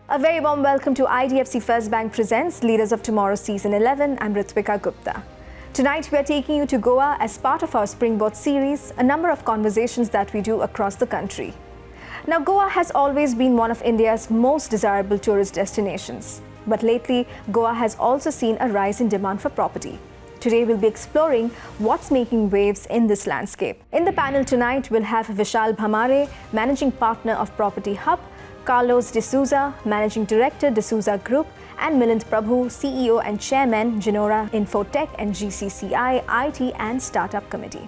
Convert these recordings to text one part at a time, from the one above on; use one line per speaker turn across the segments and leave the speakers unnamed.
A very warm welcome to IDFC FIRST Bank presents Leaders of Tomorrow Season 11. I'm Ritwika Gupta. Tonight we are taking you to Goa as part of our Springboard series, a number of conversations that we do across the country. Now, Goa has always been one of India's most desirable tourist destinations. But lately, Goa has also seen a rise in demand for property. Today we'll be exploring what's making waves in this landscape. In the panel tonight, we'll have Vishal Bhamare, Managing Partner of Property Hub, Carlos D'Souza, Managing Director, D'Souza Group, and Milind Prabhu, CEO and Chairman, Genora Infotech and GCCI, IT and Startup Committee.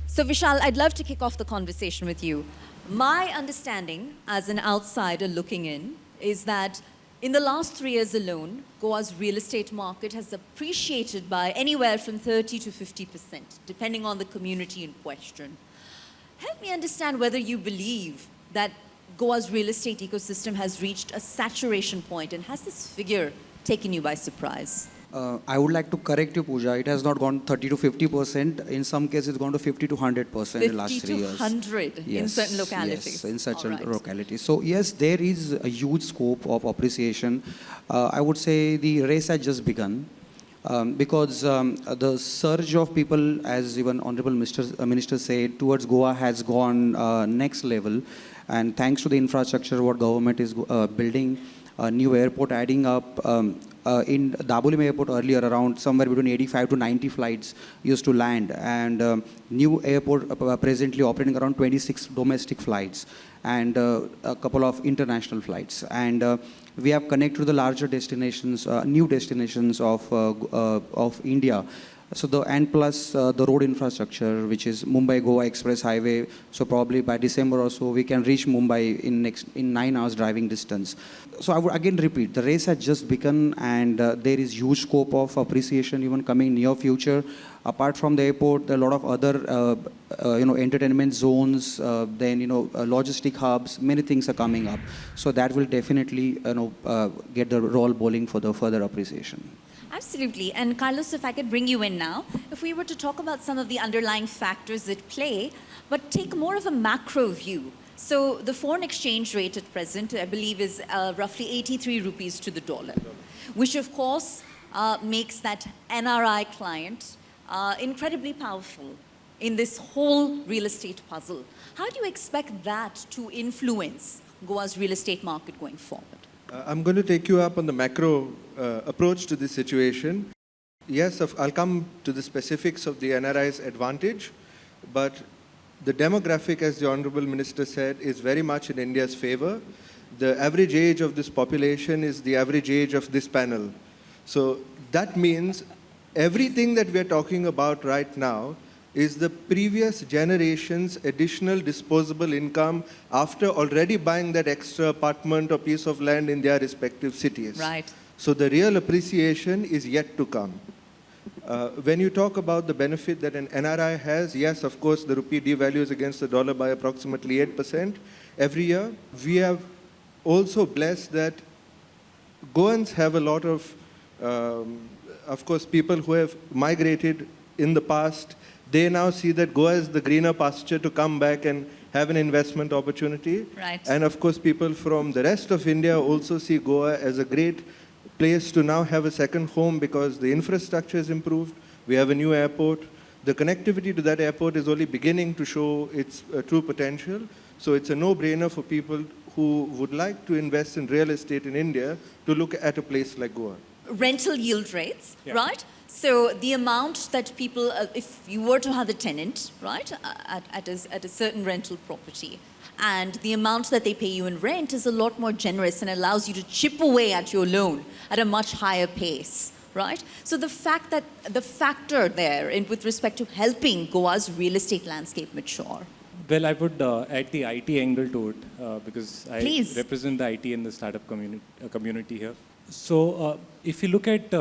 So Vishal, I'd love to kick off the conversation with you. My understanding as an outsider looking in is that in the last 3 years alone, Goa's real estate market has appreciated by anywhere from 30 to 50%, depending on the community in question. Help me understand whether you believe that Goa's real estate ecosystem has reached a saturation point, and has this figure taken you by surprise?
I would like to correct you, Pooja. It has not gone 30 to 50%. In some cases, it's gone to 50 to 100% in the last 3 years.
50 to 100 in certain localities.
Yes, in certain localities. So yes, there is a huge scope of appreciation. I would say the race has just begun. Because the surge of people, as even Honorable Minister said, towards Goa has gone next level. And thanks to the infrastructure what government is building, a new airport adding up. In Dabolim Airport earlier, around somewhere between 85 to 90 flights used to land, and new airport presently operating around 26 domestic flights and a couple of international flights. And we have connected to the larger destinations, new destinations of India. So and plus the road infrastructure, which is Mumbai-Goa Express Highway. So probably by December or so, we can reach Mumbai in 9 hours driving distance. So I would again repeat, the race has just begun, and there is huge scope of appreciation even coming near future. Apart from the airport, there are a lot of other entertainment zones, then logistic hubs. Many things are coming up. So that will definitely get the roll bowling for the further appreciation.
Absolutely. And Carlos, if I could bring you in now, if we were to talk about some of the underlying factors at play, but take more of a macro view. So the foreign exchange rate at present, I believe, is roughly 83 rupees to the dollar, which of course makes that NRI client incredibly powerful in this whole real estate puzzle. How do you expect that to influence Goa's real estate market going forward?
I'm going to take you up on the macro approach to this situation. Yes, I'll come to the specifics of the NRI's advantage, but the demographic, as the Honorable Minister said, is very much in India's favor. The average age of this population is the average age of this panel. So that means everything that we're talking about right now is the previous generation's additional disposable income after already buying that extra apartment or piece of land in their respective cities.
Right.
So the real appreciation is yet to come. When you talk about the benefit that an NRI has, yes, of course, the rupee devalues against the dollar by approximately 8% every year. We have also blessed that Goans have a lot of course, people who have migrated in the past. They now see that Goa is the greener pasture to come back and have an investment opportunity.
Right.
And of course, people from the rest of India also see Goa as a great place to now have a second home because the infrastructure is improved. We have a new airport. The connectivity to that airport is only beginning to show its true potential. So it's a no-brainer for people who would like to invest in real estate in India to look at a place like Goa.
Rental yield rates, right? So the amount that people, if you were to have a tenant, right, at a certain rental property, and the amount that they pay you in rent is a lot more generous and allows you to chip away at your loan at a much higher pace, right? So the fact that the factor there with respect to helping Goa's real estate landscape mature.
Well, I would add the IT angle to it because I
Please.
represent the IT and the startup community here. If you look at,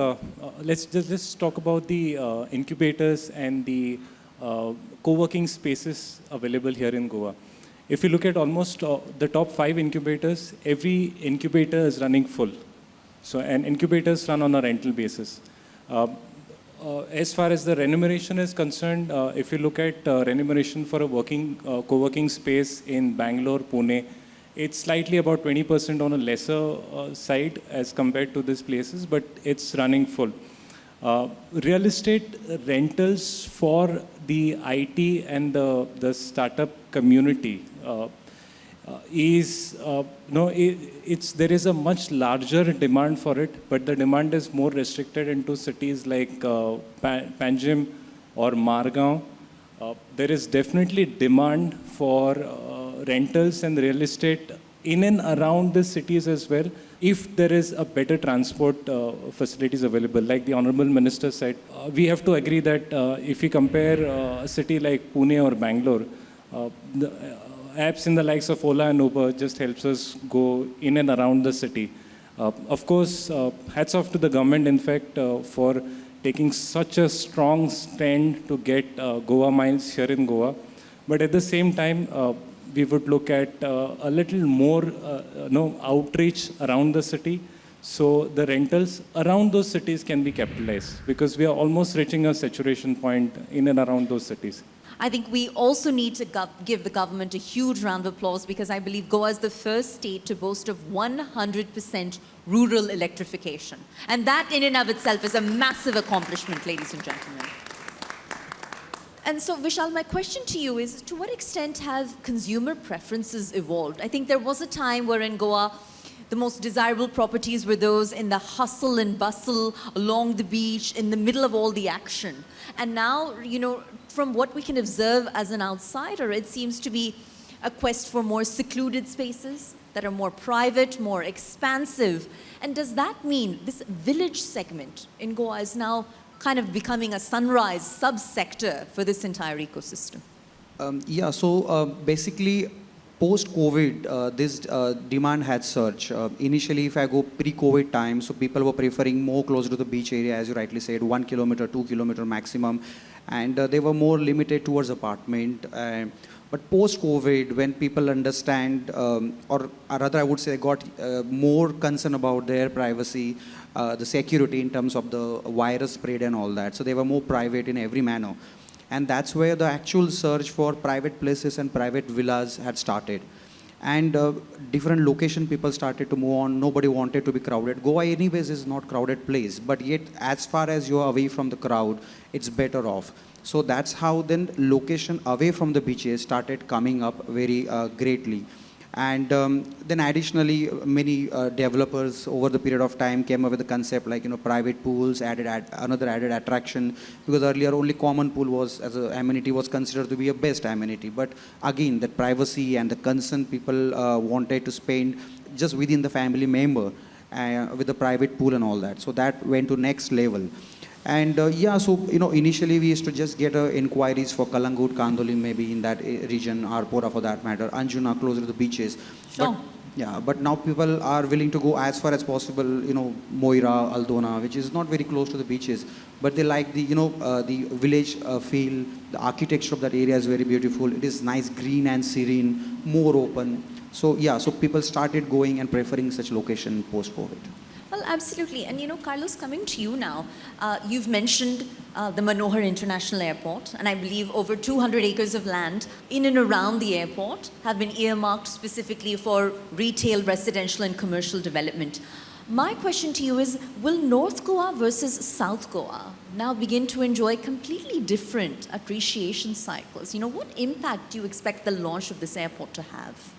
let's talk about the incubators and the co-working spaces available here in Goa. If you look at almost the top 5 incubators, every incubator is running full. And incubators run on a rental basis. As far as the remuneration is concerned, if you look at remuneration for a co-working space in Bangalore, Pune, it's slightly about 20% on a lesser side as compared to these places, but it's running full. Real estate rentals for the IT and the startup community there is a much larger demand for it, but the demand is more restricted into cities like Panjim or Margao. There is definitely demand for rentals and real estate in and around the cities as well, if there is a better transport facilities available. Like the Honorable Minister said, we have to agree that if we compare a city like Pune or Bangalore, the apps in the likes of Ola and Uber just helps us go in and around the city. Of course, hats off to the government, in fact, for taking such a strong stand to get Goa Miles here in Goa. But at the same time, we would look at a little more outreach around the city, so the rentals around those cities can be capitalized, because we are almost reaching a saturation point in and around those cities.
I think we also need to give the government a huge round of applause, because I believe Goa is the first state to boast of 100% rural electrification. And that in and of itself is a massive accomplishment, ladies and gentlemen. And so, Vishal, my question to you is, to what extent have consumer preferences evolved? I think there was a time where in Goa, the most desirable properties were those in the hustle and bustle, along the beach, in the middle of all the action. And now, from what we can observe as an outsider, it seems to be a quest for more secluded spaces that are more private, more expansive. And does that mean this village segment in Goa is now kind of becoming a sunrise subsector for this entire ecosystem?
Basically, post-COVID, this demand had surged. Initially, if I go pre-COVID time, so people were preferring more closer to the beach area, as you rightly said, 1 kilometer, 2 kilometer maximum. And they were more limited towards apartment. But post-COVID, when people understand, or rather I would say got more concern about their privacy, the security in terms of the virus spread and all that. So they were more private in every manner. And that's where the actual search for private places and private villas had started. And different location people started to move on. Nobody wanted to be crowded. Goa anyways is not crowded place, but yet as far as you're away from the crowd, it's better off. So that's how then location away from the beaches started coming up very greatly. And then additionally, many developers over the period of time came up with the concept like, private pools, another added attraction, because earlier only common pool was, as an amenity, was considered to be a best amenity. But again, the privacy and the concern people wanted to spend just within the family member with the private pool and all that. So that went to next level. And initially we used to just get inquiries for Kalangut, Kandoli, maybe in that region, Arpora for that matter, Anjuna, closer to the beaches.
Sure.
But now people are willing to go as far as possible, Moira, Aldona, which is not very close to the beaches, but they like the, the village feel, the architecture of that area is very beautiful. It is nice, green and serene, more open. So people started going and preferring such location post-COVID.
Well, absolutely. And Carlos, coming to you now, you've mentioned the Manohar International Airport, and I believe over 200 acres of land in and around the airport have been earmarked specifically for retail, residential and commercial development. My question to you is, will North Goa versus South Goa now begin to enjoy completely different appreciation cycles? What impact do you expect the launch of this airport to have?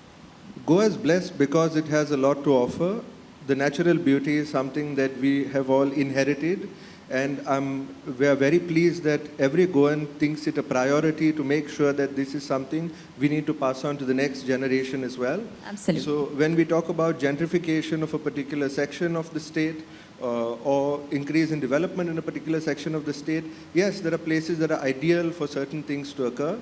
Goa is blessed because it has a lot to offer. The natural beauty is something that we have all inherited, and we are very pleased that every Goan thinks it a priority to make sure that this is something we need to pass on to the next generation as well.
Absolutely.
So when we talk about gentrification of a particular section of the state, or increase in development in a particular section of the state, yes, there are places that are ideal for certain things to occur.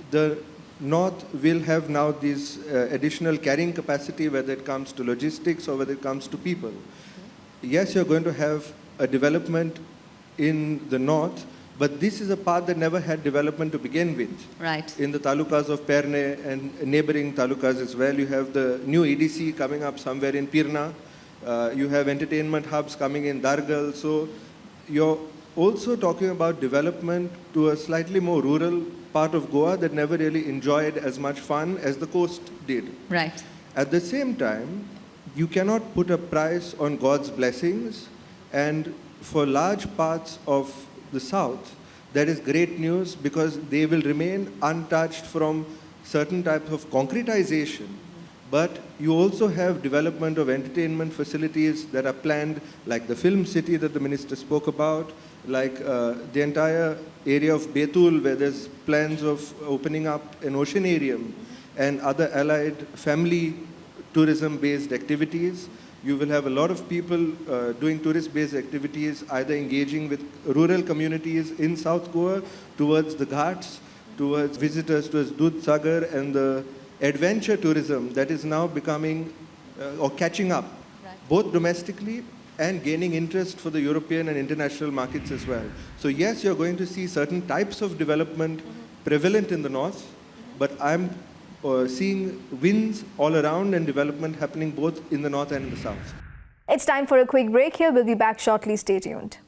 The North will have now this additional carrying capacity, whether it comes to logistics or whether it comes to people. Yes, you're going to have a development in the north, but this is a part that never had development to begin with.
Right.
In the talukas of Perne and neighboring talukas as well, you have the new EDC coming up somewhere in Pirna. You have entertainment hubs coming in Dargal. So you're also talking about development to a slightly more rural part of Goa that never really enjoyed as much fun as the coast did.
Right.
At the same time, you cannot put a price on God's blessings, and for large parts of the south, that is great news because they will remain untouched from certain types of concretization. But you also have development of entertainment facilities that are planned, like the film city that the minister spoke about, like the entire area of Betul, where there's plans of opening up an oceanarium and other allied family tourism-based activities. You will have a lot of people doing tourist-based activities, either engaging with rural communities in South Goa, towards the Ghats, towards visitors towards Dudh Sagar, and the adventure tourism that is now becoming or catching up, both domestically and gaining interest for the European and international markets as well. So yes, you're going to see certain types of development prevalent in the north, but I'm seeing wins all around and development happening both in the north and in the south.
It's time for a quick break here. We'll be back shortly. Stay tuned.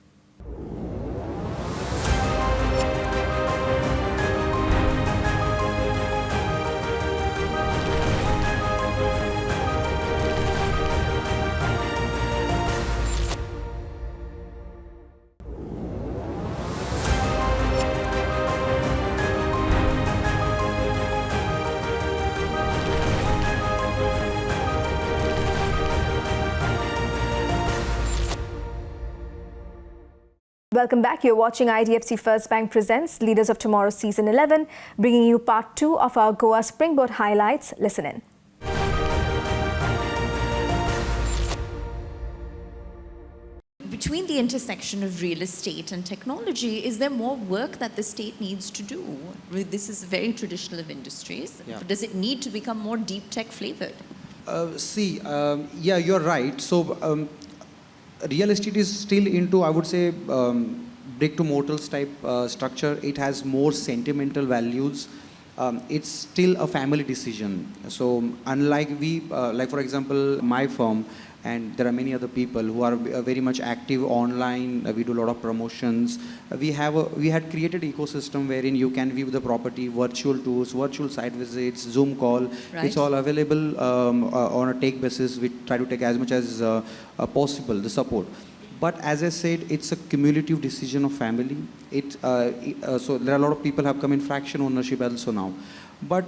Welcome back. You're watching IDFC First Bank presents Leaders of Tomorrow Season 11, bringing you part 2 of our Goa Springboard highlights. Listen in.
Between the intersection of real estate and technology, is there more work that the state needs to do? This is very traditional of industries.
Yeah.
Does it need to become more deep tech flavored?
Yeah, you're right. So real estate is still into, I would say, brick to mortals type structure. It has more sentimental values. It's still a family decision. So unlike like for example, my firm, and there are many other people who are very much active online. We do a lot of promotions. We had created an ecosystem wherein you can view the property, virtual tours, virtual site visits, Zoom call.
Right.
It's all available on a take basis. We try to take as much as possible, the support. But as I said, it's a cumulative decision of family. So there are a lot of people have come in fraction ownership also now. But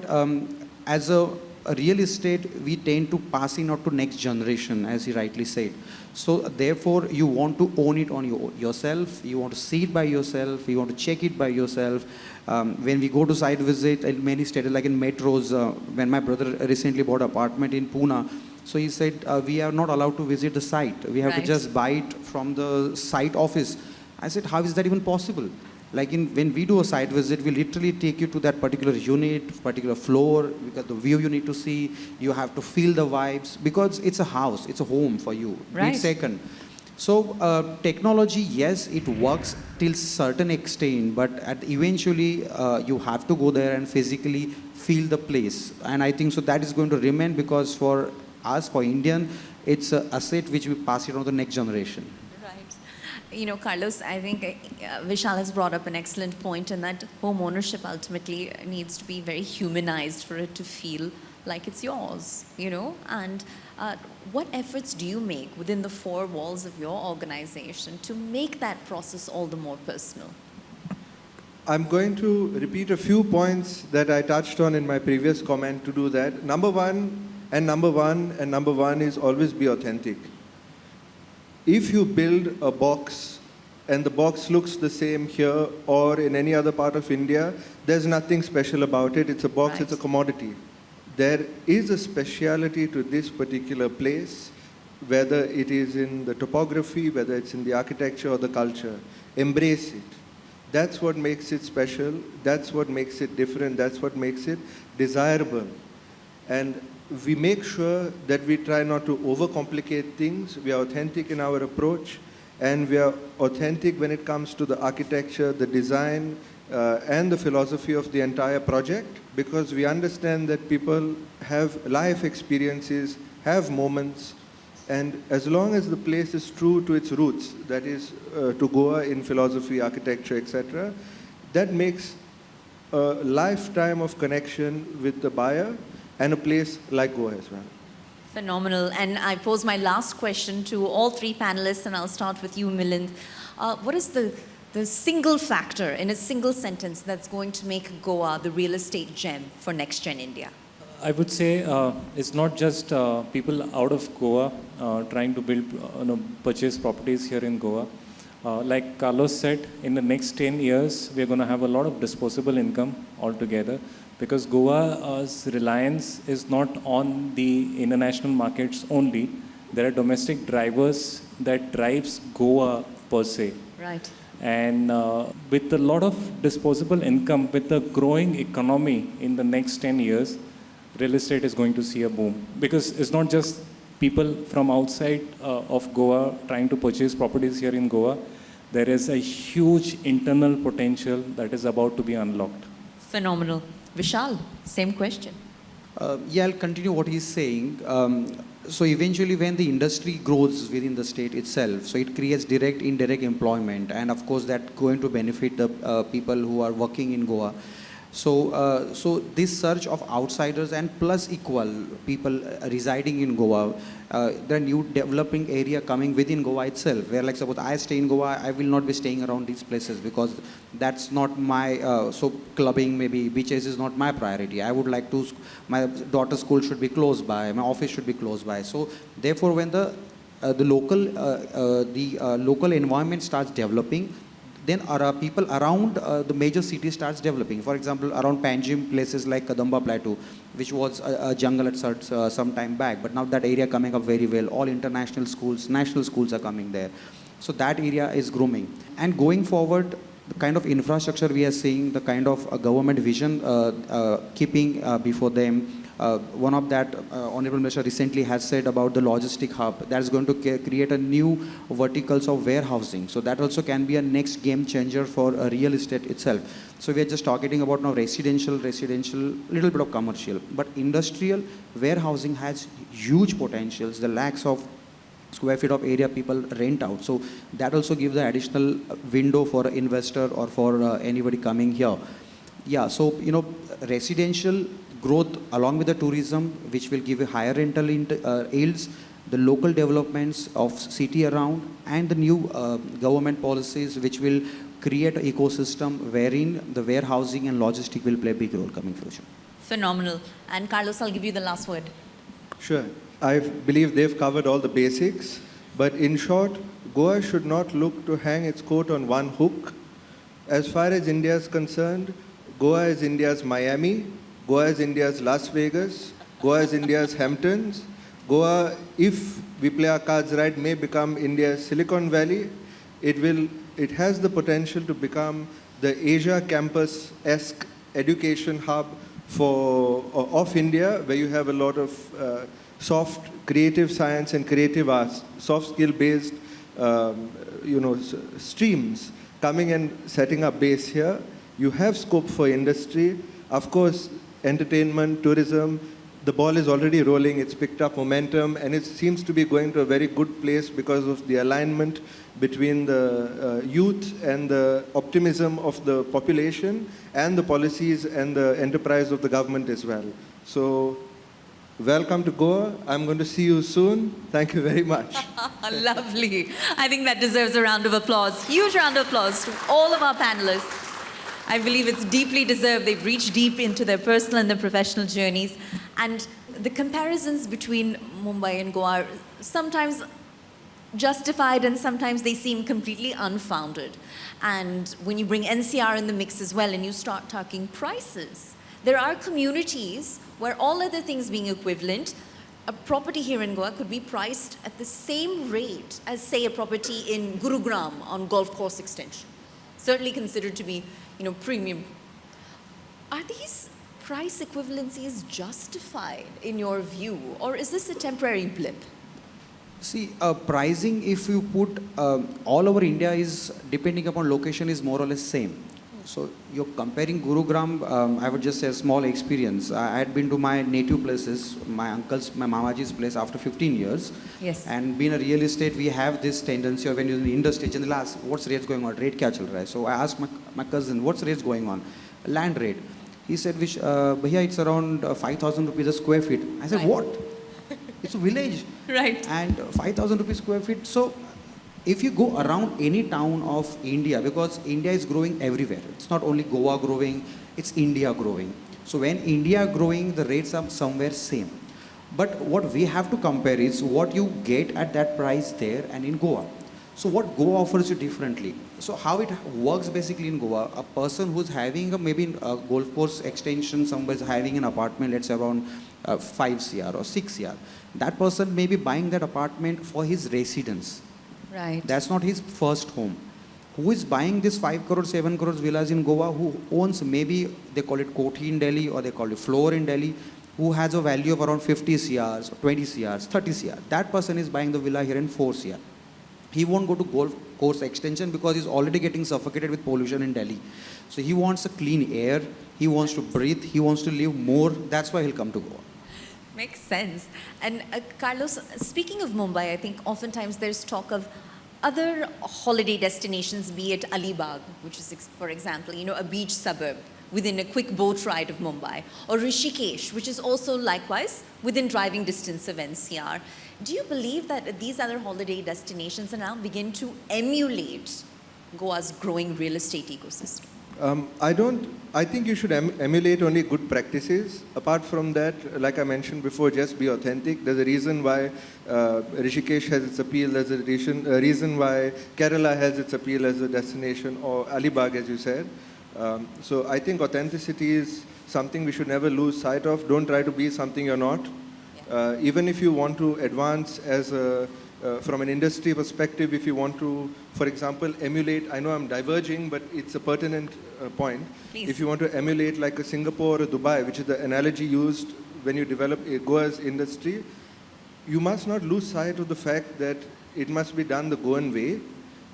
as a real estate, we tend to pass it on to next generation, as he rightly said. So therefore, you want to own it on yourself. You want to see it by yourself. You want to check it by yourself. When we go to site visit in many states, like in metros, when my brother recently bought an apartment in Pune, so he said, we are not allowed to visit the site. We have to just buy it from the site office. I said, how is that even possible? Like when we do a site visit, we literally take you to that particular unit, particular floor, because the view you need to see, you have to feel the vibes, because it's a house, it's a home for you.
Right.
It's second. So technology, yes, it works till certain extent, but eventually you have to go there and physically feel the place. And I think so that is going to remain, because for us, for Indian, it's an asset which we pass it on to the next generation.
You know, Carlos, I think Vishal has brought up an excellent point in that home ownership ultimately needs to be very humanized for it to feel like it's yours, you know? And what efforts do you make within the four walls of your organization to make that process all the more personal?
I'm going to repeat a few points that I touched on in my previous comment to do that. Number one is always be authentic. If you build a box and the box looks the same here or in any other part of India, there's nothing special about it. It's a box,
Right.
It's a commodity. There is a speciality to this particular place, whether it is in the topography, whether it's in the architecture or the culture. Embrace it. That's what makes it special. That's what makes it different. That's what makes it desirable. And we make sure that we try not to overcomplicate things. We are authentic in our approach, and we are authentic when it comes to the architecture, the design, and the philosophy of the entire project, because we understand that people have life experiences, have moments, and as long as the place is true to its roots, that is to Goa in philosophy, architecture, etc., that makes a lifetime of connection with the buyer and a place like Goa as well.
Phenomenal. And I pose my last question to all three panelists, and I'll start with you, Milind. What is the single factor in a single sentence that's going to make Goa the real estate gem for Next Gen India?
I would say it's not just people out of Goa trying to build, purchase properties here in Goa. Like Carlos said, in the next 10 years, we're going to have a lot of disposable income altogether, because Goa's reliance is not on the international markets only. There are domestic drivers that drives Goa per se.
Right.
And with a lot of disposable income, with the growing economy in the next 10 years, real estate is going to see a boom. Because it's not just people from outside of Goa trying to purchase properties here in Goa. There is a huge internal potential that is about to be unlocked.
Phenomenal. Vishal, same question.
Yeah, I'll continue what he's saying. So eventually when the industry grows within the state itself, so it creates direct, indirect employment, and of course that going to benefit the people who are working in Goa. So this surge of outsiders and plus equal people residing in Goa, the new developing area coming within Goa itself, where like suppose I stay in Goa, I will not be staying around these places because that's not my, so clubbing maybe beaches is not my priority. I would like to, my daughter's school should be close by, my office should be close by. So therefore when the local environment starts developing, then people around the major cities starts developing. For example, around Panjim, places like Kadamba Plateau, which was a jungle at some time back, but now that area coming up very well. All international schools, national schools are coming there. So that area is grooming. And going forward, the kind of infrastructure we are seeing, the kind of government vision keeping before them. One of that, Honorable Minister recently has said about the logistic hub that is going to create a new verticals of warehousing. So that also can be a next game changer for real estate itself. So we are just talking about now residential, little bit of commercial, but industrial warehousing has huge potentials, the lakhs of square feet of area people rent out. So that also gives the additional window for an investor or for anybody coming here. Yeah, so residential growth along with the tourism, which will give a higher rental yields, the local developments of city around, and the new government policies which will create an ecosystem wherein the warehousing and logistic will play a big role coming future.
Phenomenal. And Carlos, I'll give you the last word.
Sure. I believe they've covered all the basics, but in short, Goa should not look to hang its coat on one hook. As far as India is concerned, Goa is India's Miami, Goa is India's Las Vegas, Goa is India's Hamptons. Goa, if we play our cards right, may become India's Silicon Valley. It has the potential to become the Asia campus-esque education hub of India, where you have a lot of soft creative science and creative arts, soft skill-based streams coming and setting up base here. You have scope for industry. Of course, entertainment, tourism, the ball is already rolling, it's picked up momentum, and it seems to be going to a very good place because of the alignment between the youth and the optimism of the population and the policies and the enterprise of the government as well. So, welcome to Goa. I'm going to see you soon. Thank you very much.
Lovely. I think that deserves a round of applause. Huge round of applause to all of our panelists. I believe it's deeply deserved. They've reached deep into their personal and their professional journeys. And the comparisons between Mumbai and Goa are sometimes justified and sometimes they seem completely unfounded. And when you bring NCR in the mix as well and you start talking prices, there are communities where all other things being equivalent, a property here in Goa could be priced at the same rate as, say, a property in Gurugram on Golf Course Extension. certainly considered to be, premium. Are these price equivalencies justified in your view, or is this a temporary blip?
See, pricing, if you put all over India, is depending upon location, is more or less same. So you're comparing Gurugram, I would just say a small experience. I had been to my native places, my uncle's, my mamaji's place after 15 years.
Yes.
And being a real estate, we have this tendency of when you're in the industry, and they'll ask, what's rates going on? Rate kya chal raha hai? So I asked my cousin, what's rates going on? Land rate. He said, bhaiya, it's around 5,000 rupees a square feet. I said,
Right.
what? It's a village.
Right.
And 5,000 rupees square feet. So if you go around any town of India, because India is growing everywhere. It's not only Goa growing, it's India growing. So when India growing, the rates are somewhere same. But what we have to compare is what you get at that price there and in Goa. So what Goa offers you differently. So how it works basically in Goa, a person who's having maybe a golf course extension, somewhere is having an apartment, let's say around 5 CR or 6 CR. That person may be buying that apartment for his residence.
Right.
That's not his first home. Who is buying this 5 crore, 7 crore villas in Goa, who owns maybe, they call it Koti in Delhi or they call it floor in Delhi, who has a value of around 50 CRs, 20 CRs, 30 CR. That person is buying the villa here in 4 CR. He won't go to golf course extension because he's already getting suffocated with pollution in Delhi. So he wants a clean air, he wants to breathe, he wants to live more. That's why he'll come to Goa.
Makes sense. And Carlos, speaking of Mumbai, I think oftentimes there's talk of other holiday destinations, be it Alibag, which is, for example, a beach suburb within a quick boat ride of Mumbai, or Rishikesh, which is also likewise within driving distance of NCR. Do you believe that these other holiday destinations are now begin to emulate Goa's growing real estate ecosystem?
I think you should emulate only good practices. Apart from that, like I mentioned before, just be authentic. There's a reason why Rishikesh has its appeal. There's a reason why Kerala has its appeal as a destination, or Alibag, as you said. So I think authenticity is something we should never lose sight of. Don't try to be something you're not. Even if you want to advance as from an industry perspective, if you want to, for example, emulate, I know I'm diverging, but it's a pertinent point.
Please.
If you want to emulate like a Singapore or Dubai, which is the analogy used when you develop a Goa's industry, you must not lose sight of the fact that it must be done the Goan way,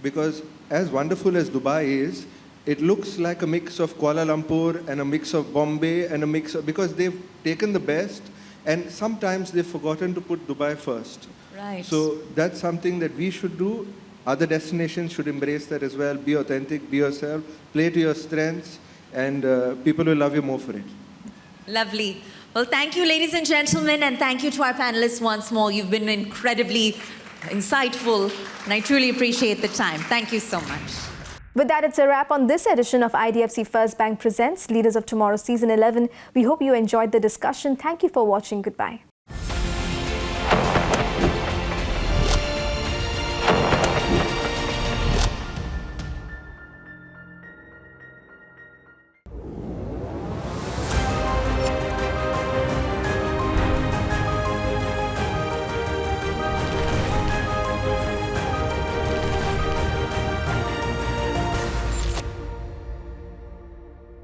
because as wonderful as Dubai is, it looks like a mix of Kuala Lumpur and a mix of Bombay and a mix of, because they've taken the best and sometimes they've forgotten to put Dubai first.
Right.
So that's something that we should do. Other destinations should embrace that as well. Be authentic, be yourself, play to your strengths, and people will love you more for it.
Lovely. Well, thank you, ladies and gentlemen, and thank you to our panelists once more. You've been incredibly insightful, and I truly appreciate the time. Thank you so much.
With that, it's a wrap on this edition of IDFC First Bank Presents Leaders of Tomorrow Season 11. We hope you enjoyed the discussion. Thank you for watching. Goodbye.